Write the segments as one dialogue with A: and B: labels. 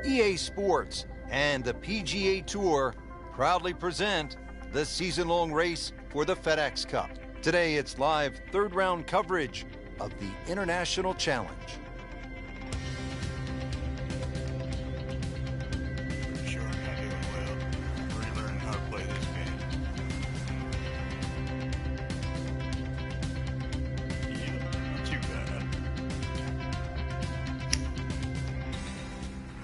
A: EA Sports, and the PGA Tour proudly present the season-long race for the FedEx Cup. Today, it's live third-round coverage of the International Challenge.
B: Sure, I'm not doing well. Relearning how to play this game. Yeah, not too bad.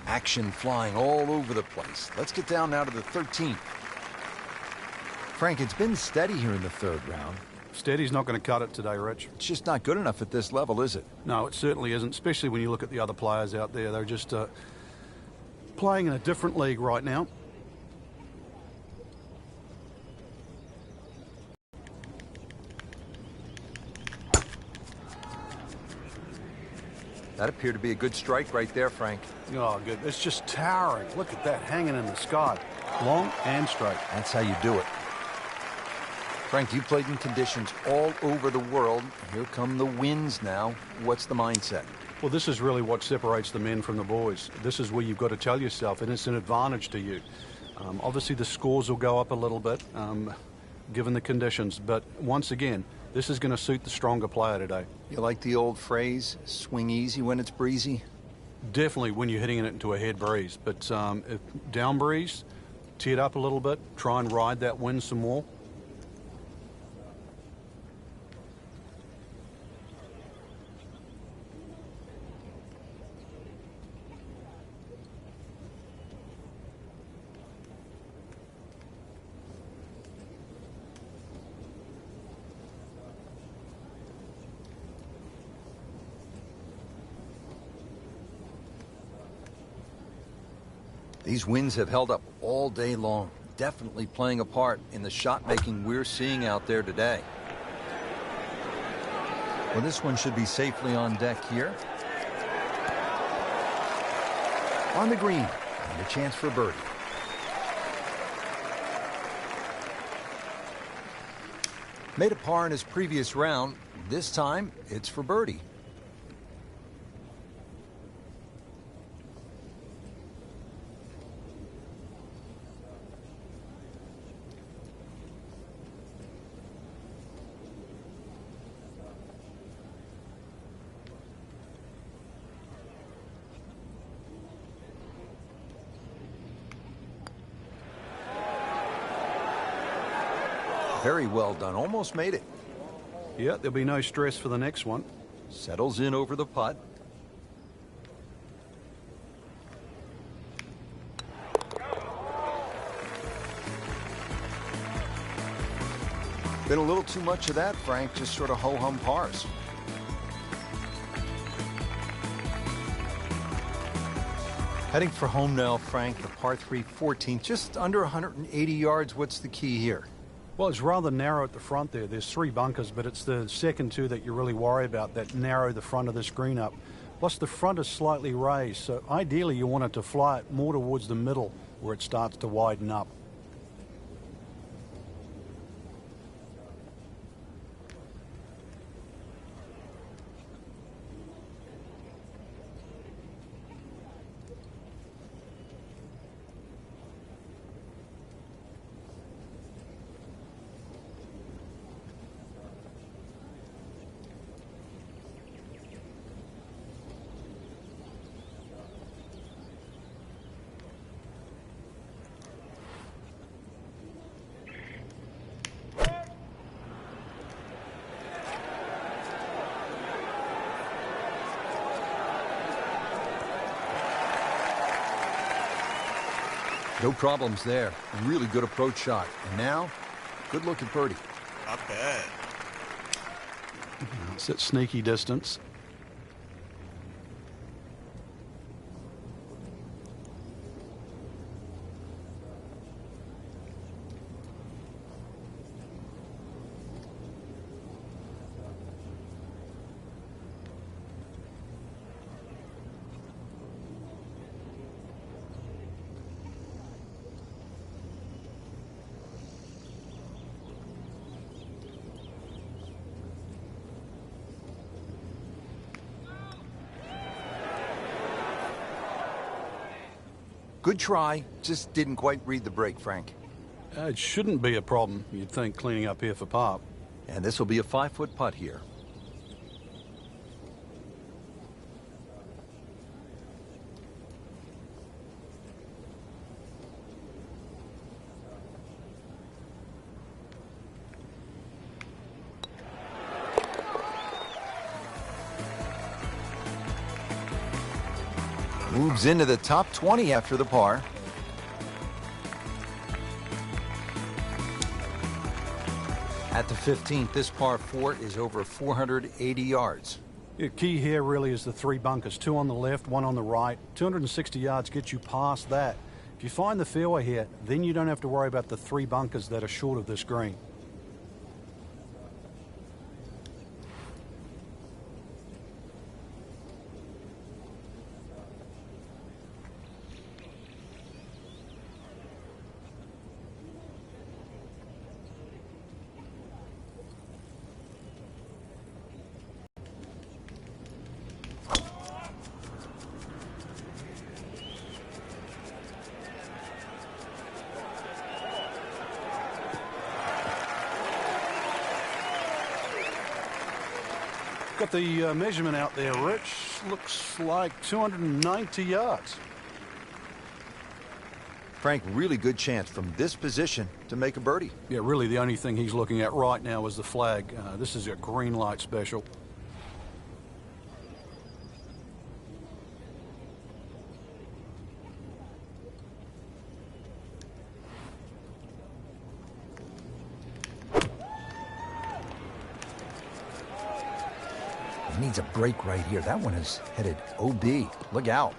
A: Action flying all over the place. Let's get down now to the 13th. Frank, it's been steady here in the third round.
C: Steady's not going to cut it today, Rich.
A: It's just not good enough at this level, is it?
C: No, it certainly isn't, especially when you look at the other players out there. They're just playing in a different league right now.
A: That appeared to be a good strike right there, Frank.
C: Oh, good. It's just towering. Look at that, hanging in the sky. Long and straight.
A: That's how you do it. Frank, you played in conditions all over the world. Here come the winds now. What's the mindset?
C: Well, this is really what separates the men from the boys. This is where you've got to tell yourself, and it's an advantage to you. Obviously, the scores will go up a little bit, given the conditions. But once again, this is going to suit the stronger player today.
A: You like the old phrase, swing easy when it's breezy?
C: Definitely when you're hitting it into a head breeze. But if down breeze, tee it up a little bit, try and ride that wind some more.
A: These winds have held up all day long, definitely playing a part in the shot-making we're seeing out there today. Well, this one should be safely on deck here. On the green, and a chance for birdie. Made a par in his previous round. This time, it's for birdie. Very well done. Almost made it.
C: Yeah, there'll be no stress for the next one.
A: Settles in over the putt. Been a little too much of that, Frank. Just sort of ho-hum pars. Heading for home now, Frank. The par 3 14th, just under 180 yards. What's the key here?
C: Well, it's rather narrow at the front there. There's 3 bunkers, but it's the second 2 that you really worry about, that narrow the front of the screen up. Plus, the front is slightly raised, so ideally you want it to fly it more towards the middle where it starts to widen up.
A: No problems there. A really good approach shot. And now, good look at birdie.
B: Not bad.
C: It's at sneaky distance.
A: Good try, just didn't quite read the break, Frank.
C: It shouldn't be a problem, you'd think, cleaning up here for par.
A: And this will be a 5-foot putt here. Moves into the top 20 after the par. At the 15th, this par 4 is over 480 yards.
C: The key here really is the 3 bunkers, 2 on the left, 1 on the right. 260 yards gets you past that. If you find the fairway here, then you don't have to worry about the 3 bunkers that are short of this green. Got the measurement out there, Rich. Looks like 290 yards.
A: Frank, really good chance from this position to make a birdie.
C: Yeah, really the only thing he's looking at right now is the flag. This is a green light special.
A: Needs a break right here. That one is headed OB. Look out.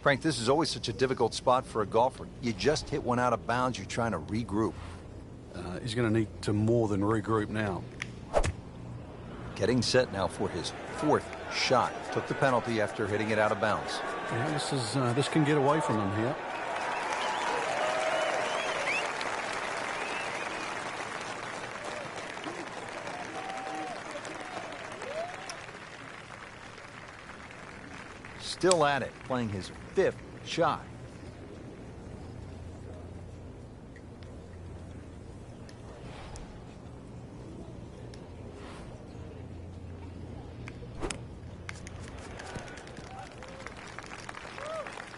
A: Frank, this is always such a difficult spot for a golfer. You just hit one out of bounds. You're trying to regroup.
C: He's going to need to more than regroup now.
A: Getting set now for his 4th shot. Took the penalty after hitting it out of bounds.
C: Yeah, this can get away from him here.
A: Still at it, playing his 5th shot.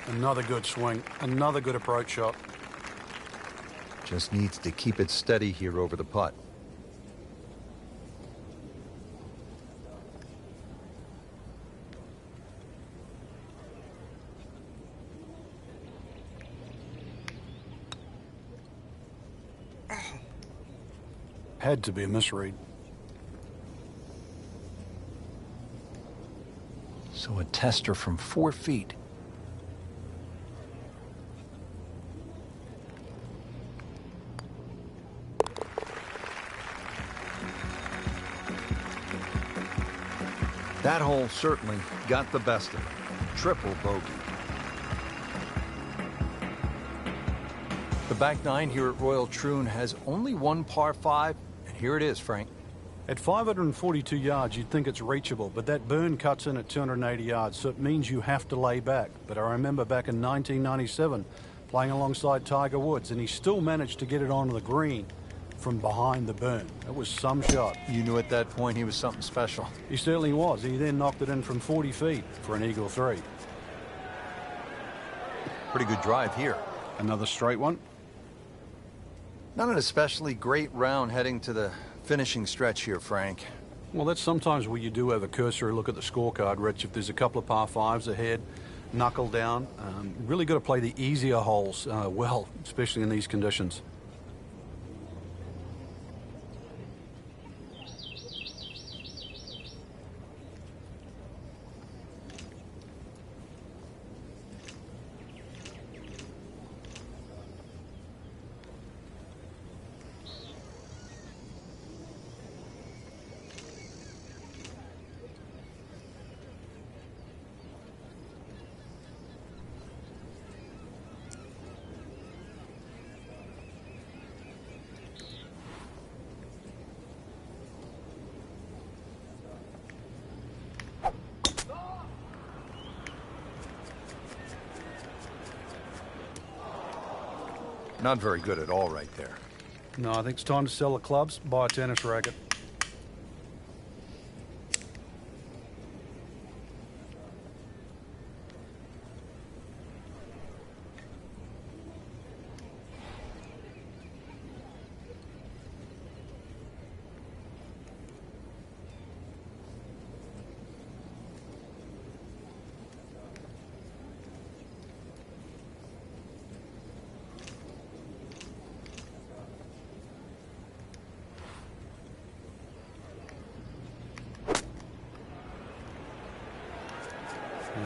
C: Another good swing, another good approach shot.
A: Just needs to keep it steady here over the putt.
C: Had to be a misread.
A: So a tester from 4 feet. That hole certainly got the best of it. Triple bogey. The back 9 here at Royal Troon has only one par 5. Here it is, Frank.
C: At 542 yards, you'd think it's reachable, but that burn cuts in at 280 yards, so it means you have to lay back. But I remember back in 1997, playing alongside Tiger Woods, and he still managed to get it onto the green from behind the burn. That was some shot.
A: You knew at that point he was something special.
C: He certainly was. He then knocked it in from 40 feet for an eagle 3.
A: Pretty good drive here.
C: Another straight one.
A: Not an especially great round heading to the finishing stretch here, Frank.
C: Well, that's sometimes where you do have a cursory look at the scorecard, Rich. If there's a couple of par 5s ahead, knuckle down. Really got to play the easier holes well, especially in these conditions.
A: Not very good at all right there.
C: No, I think it's time to sell the clubs, buy a tennis racket.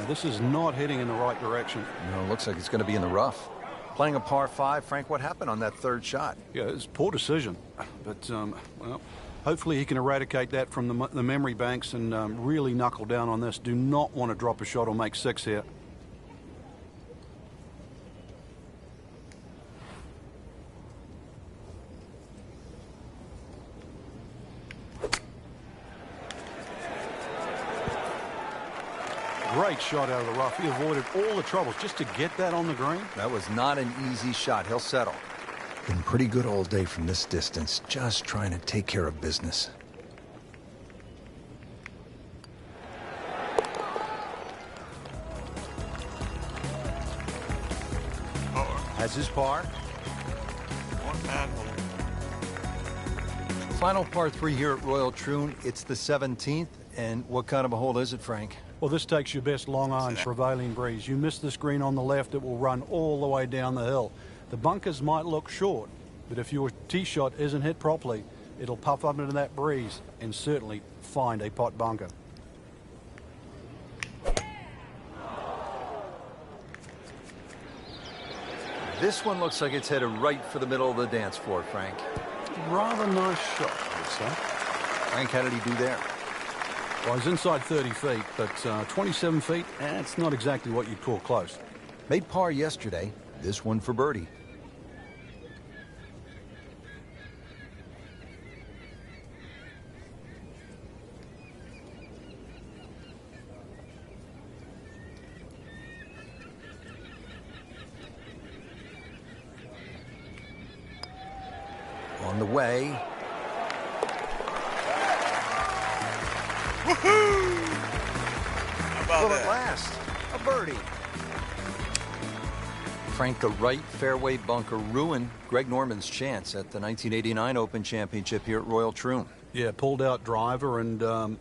C: This is not heading in the right direction.
A: No, looks like it's going to be in the rough. Playing a par 5, Frank, what happened on that third shot?
C: Yeah, it's a poor decision. But, well, hopefully he can eradicate that from the memory banks and really knuckle down on this. Do not want to drop a shot or make 6 here. Great shot out of the rough. He avoided all the troubles just to get that on the green.
A: That was not an easy shot. He'll settle. Been pretty good all day from this distance, just trying to take care of business. Has his par.
B: One bad hole.
A: Final par 3 here at Royal Troon. It's the 17th. And what kind of a hole is it, Frank?
C: Well, this takes your best long iron prevailing breeze. You miss this green on the left, it will run all the way down the hill. The bunkers might look short, but if your tee shot isn't hit properly, it'll puff up into that breeze and certainly find a pot bunker.
A: This one looks like it's headed right for the middle of the dance floor, Frank.
C: Rather nice shot, I would say.
A: Frank, how did he do there?
C: Well, he's inside 30 feet, but 27 feet, it's not exactly what you'd call close.
A: Made par yesterday. This one for birdie. On the way.
B: Woohoo! How about
A: Will
B: that?
A: it last? A birdie. Frank, the right fairway bunker ruined Greg Norman's chance at the 1989 Open Championship here at Royal Troon.
C: Yeah, pulled out driver, and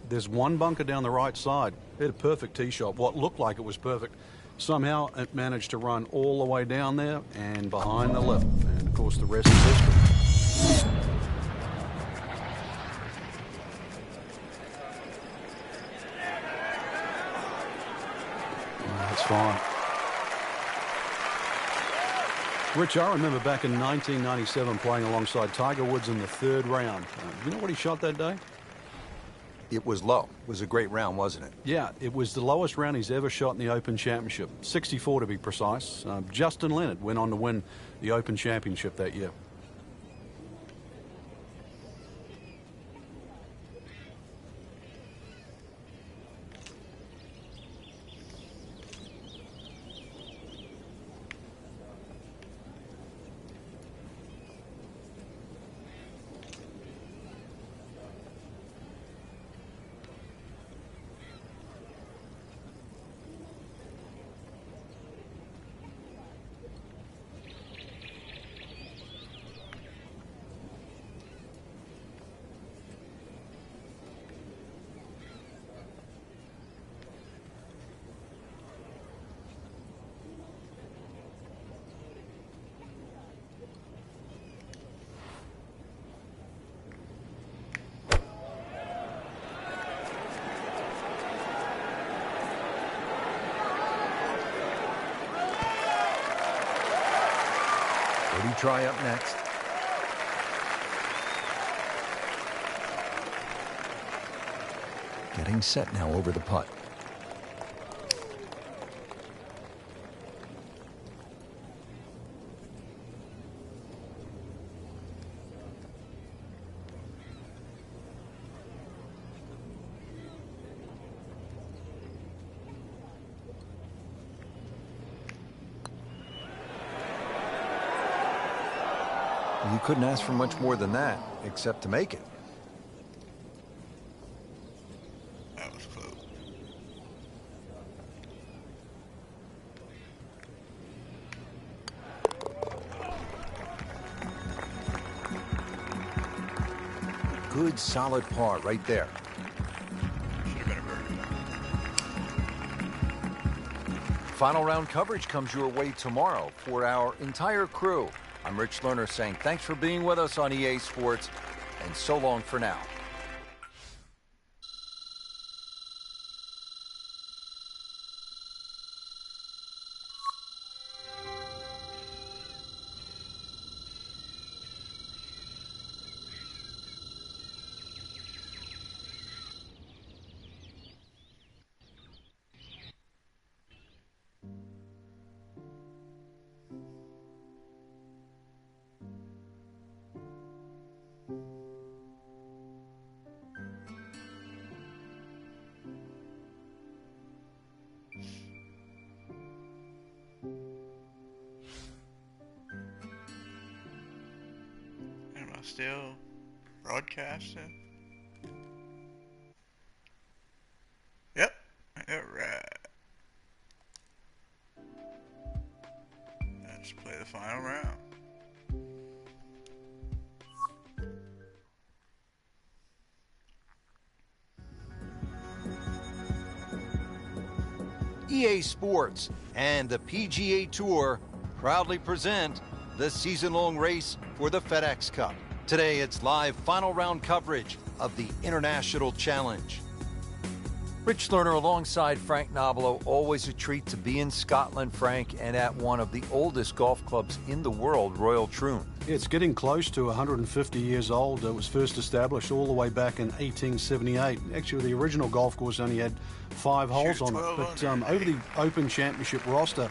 C: there's one bunker down the right side. It had a perfect tee shot, what looked like it was perfect. Somehow it managed to run all the way down there and behind the lip. And, of course, the rest is history. That's fine. Rich, I remember back in 1997 playing alongside Tiger Woods in the 3rd round. You know what he shot that day?
A: It was low. It was a great round, wasn't it?
C: Yeah, it was the lowest round he's ever shot in the Open Championship. 64 to be precise. Justin Leonard went on to win the Open Championship that year.
A: Try up next. Getting set now over the putt. couldn't ask for much more than that, except to make it.
B: That was close.
A: Good, solid par right there.
B: Should have been a birdie.
A: Final round coverage comes your way tomorrow for our entire crew. I'm Rich Lerner saying thanks for being with us on EA Sports, and so long for now.
B: Am I still broadcasting? Yep. Alright. Let's play the final round.
A: EA Sports and the PGA Tour proudly present the season-long race for the FedEx Cup. Today, it's live final round coverage of the International Challenge. Rich Lerner alongside Frank Nobilo. Always a treat to be in Scotland, Frank, and at one of the oldest golf clubs in the world, Royal Troon.
C: It's getting close to 150 years old. It was first established all the way back in 1878. Actually, the original golf course only had 5 holes on it. But over the Open Championship roster,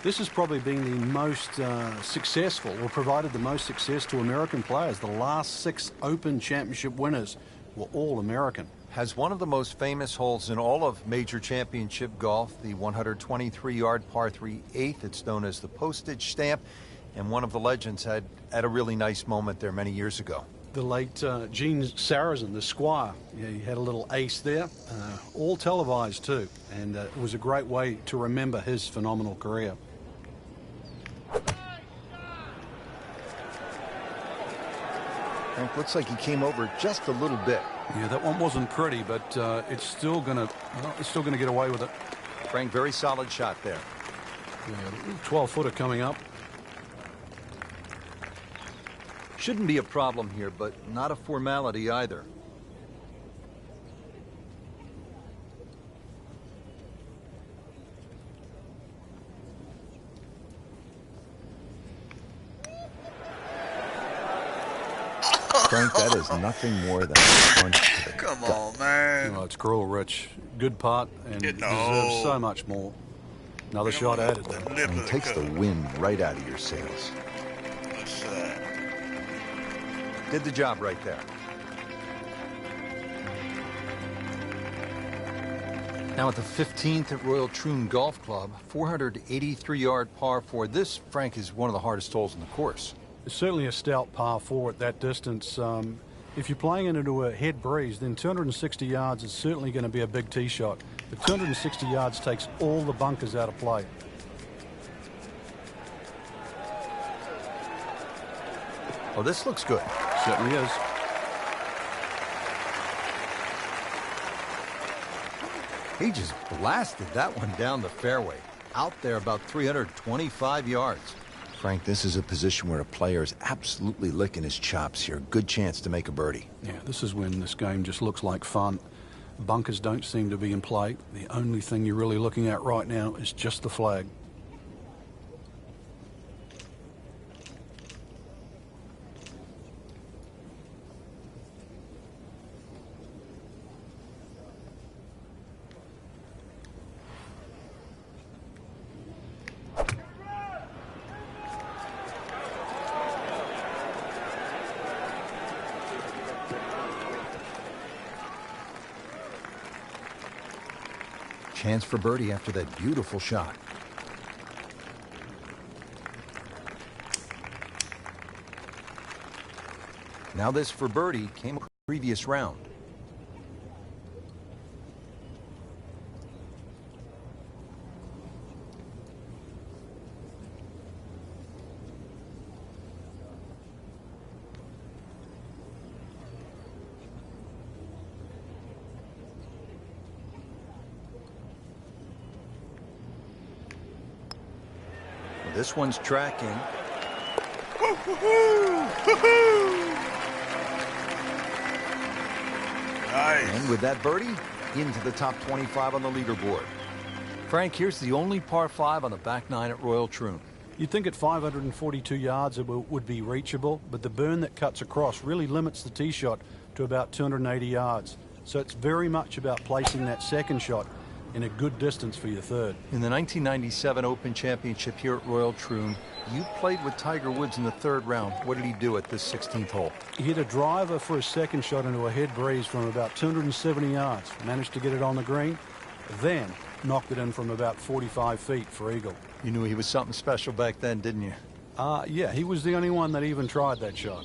C: this has probably been the most successful, or provided the most success to American players. The last 6 Open Championship winners were all American.
A: Has one of the most famous holes in all of major championship golf, the 123-yard par 3 8th. It's known as the postage stamp, and one of the legends had a really nice moment there many years ago.
C: The late Gene Sarazen, the Squire, yeah, he had a little ace there, all televised too, and it was a great way to remember his phenomenal career.
A: Frank, looks like he came over just a little bit.
C: Yeah, that one wasn't pretty, but it's still gonna get away with it.
A: Frank, very solid shot there.
C: Yeah, 12-footer coming up.
A: Shouldn't be a problem here, but not a formality either. Frank, that is nothing more than a punch to the
B: Come
A: gut.
B: on, man.
C: Oh, it's cruel, Rich. Good putt, and
B: Getting
C: deserves
B: old.
C: so much more. Another shot added there.
B: Lip
A: And
B: of
A: it takes the
B: cup.
A: wind right out of your sails.
B: What's that?
A: Did the job right there. Now at the 15th at Royal Troon Golf Club, 483-yard par 4. This, Frank, is one of the hardest holes in the course.
C: It's certainly a stout par 4 at that distance. If you're playing it into a head breeze, then 260 yards is certainly going to be a big tee shot. But 260 yards takes all the bunkers out of play.
A: Oh, this looks good.
C: Certainly is.
A: He just blasted that one down the fairway. Out there about 325 yards. Frank, this is a position where a player is absolutely licking his chops here. Good chance to make a birdie.
C: Yeah, this is when this game just looks like fun. Bunkers don't seem to be in play. The only thing you're really looking at right now is just the flag.
A: Chance for birdie after that beautiful shot. Now this for birdie came previous round. This one's tracking.
B: Nice.
A: And with that birdie, into the top 25 on the leaderboard. Frank, here's the only par 5 on the back 9 at Royal Troon.
C: You'd think at 542 yards it would be reachable, but the burn that cuts across really limits the tee shot to about 280 yards. So it's very much about placing that second shot in a good distance for your third.
A: In the 1997 Open Championship here at Royal Troon, you played with Tiger Woods in the 3rd round. What did he do at this 16th hole?
C: He hit a driver for a second shot into a head breeze from about 270 yards. Managed to get it on the green, then knocked it in from about 45 feet for eagle.
A: You knew he was something special back then, didn't you?
C: Yeah, he was the only one that even tried that shot.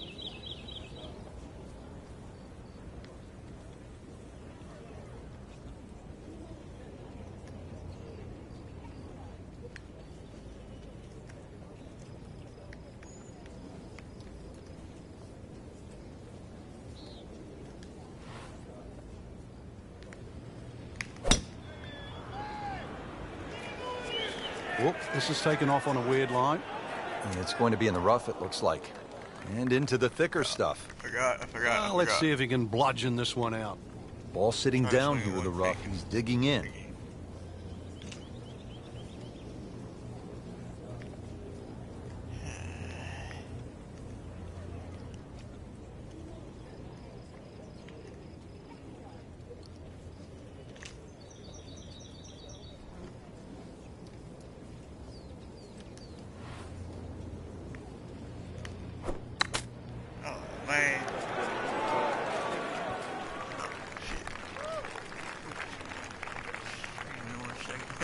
C: Whoop, this is taken off on a weird line.
A: And it's going to be in the rough, it looks like. And into the thicker stuff.
B: I forgot.
C: Let's see if he can bludgeon this one out.
A: Ball sitting
B: Nice
A: down
B: swing
A: here
B: at
A: with the
B: one
A: rough.
B: fake.
A: He's digging in.
B: Oh, man.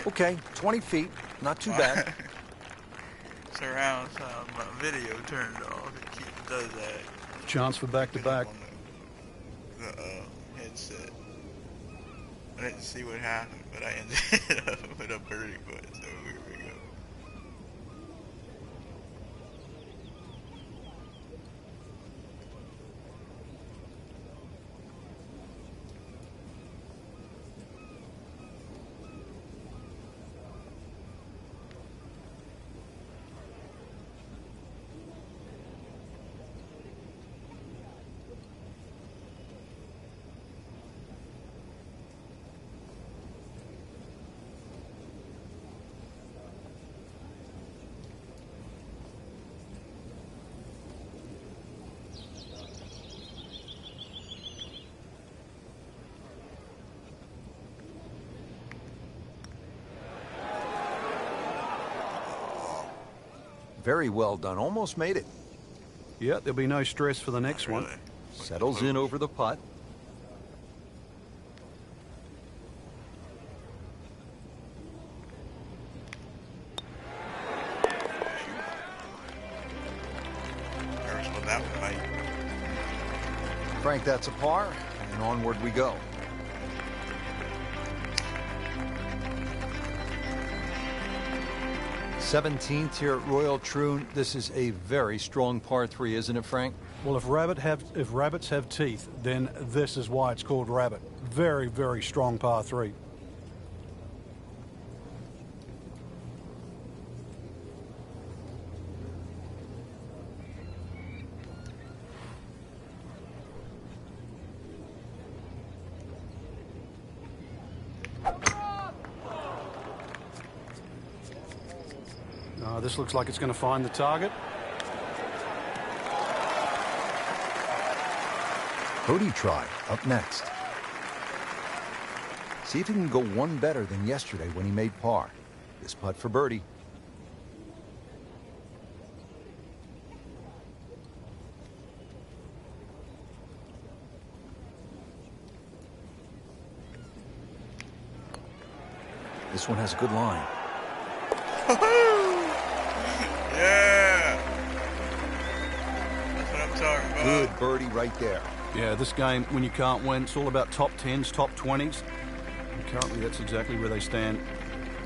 A: Okay, 20 feet. Not too bad.
B: Surround sound. My video turned off. It does that.
C: Chance for back-to-back.
B: On the headset. I didn't see what happened, but I ended up with a birdie putt. So here we go.
A: Very well done. Almost made it.
C: Yeah, there'll be no stress for the next one.
B: Really?
A: Settles in over the putt.
B: Nervous about that one, mate.
A: Frank, that's a par. And onward we go. '17th here at Royal Troon. This is a very strong par 3, isn't it, Frank?
C: Well, if rabbits have teeth, then this is why it's called rabbit. Very, very strong par 3. This looks like it's going to find the target.
A: Cody try up next. See if he can go one better than yesterday when he made par. This putt for birdie. This one has a good line.
B: Yeah. That's what I'm talking about.
A: Good birdie right there.
C: Yeah, this game, when you can't win, it's all about top 10s, top 20s. And currently, that's exactly where they stand.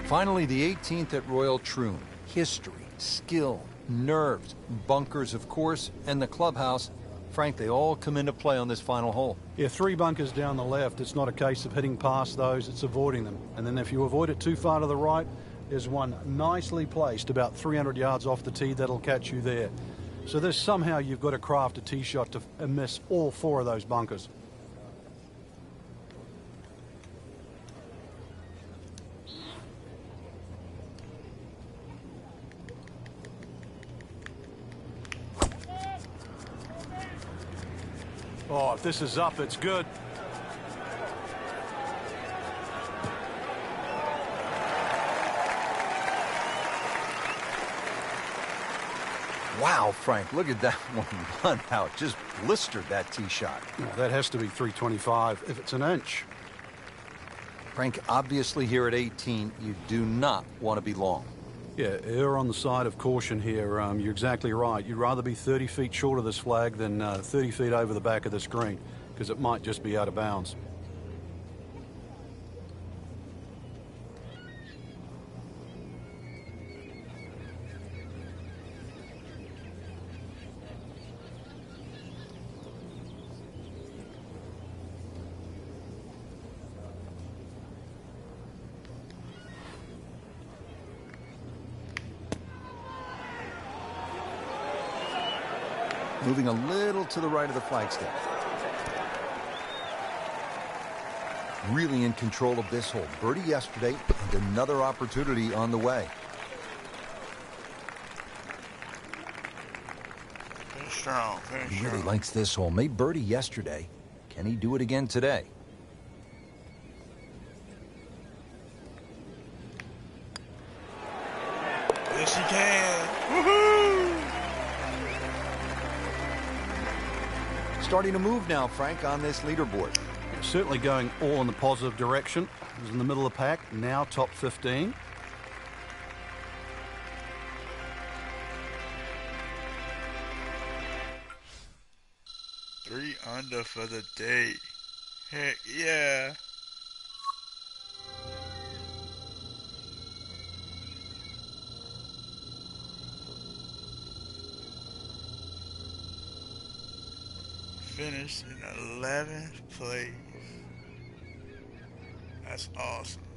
A: Finally, the 18th at Royal Troon. History, skill, nerves, bunkers, of course, and the clubhouse. Frank, they all come into play on this final hole.
C: Yeah, 3 bunkers down the left. It's not a case of hitting past those, it's avoiding them. And then if you avoid it too far to the right, there's one nicely placed about 300 yards off the tee that'll catch you there. So there's somehow you've got to craft a tee shot to miss all 4 of those bunkers. Oh, if this is up, it's good.
A: Wow, Frank, look at that one run out. Just blistered that tee shot.
C: Oh, that has to be 325 if it's an inch.
A: Frank, obviously here at 18, you do not want to be long.
C: Yeah, err on the side of caution here. You're exactly right. You'd rather be 30 feet short of this flag than 30 feet over the back of the screen, because it might just be out of bounds.
A: Moving a little to the right of the flagstaff. Really in control of this hole. Birdie yesterday and another opportunity on the way.
B: Very strong, very
A: He
B: strong.
A: really likes this hole. Made birdie yesterday. Can he do it again today?
B: Yes, he can. Woohoo!
A: Starting to move now, Frank, on this leaderboard.
C: Certainly going all in the positive direction. He was in the middle of the pack, now top 15.
B: Three under for the day. Heck yeah. Finished in 11th place. That's awesome.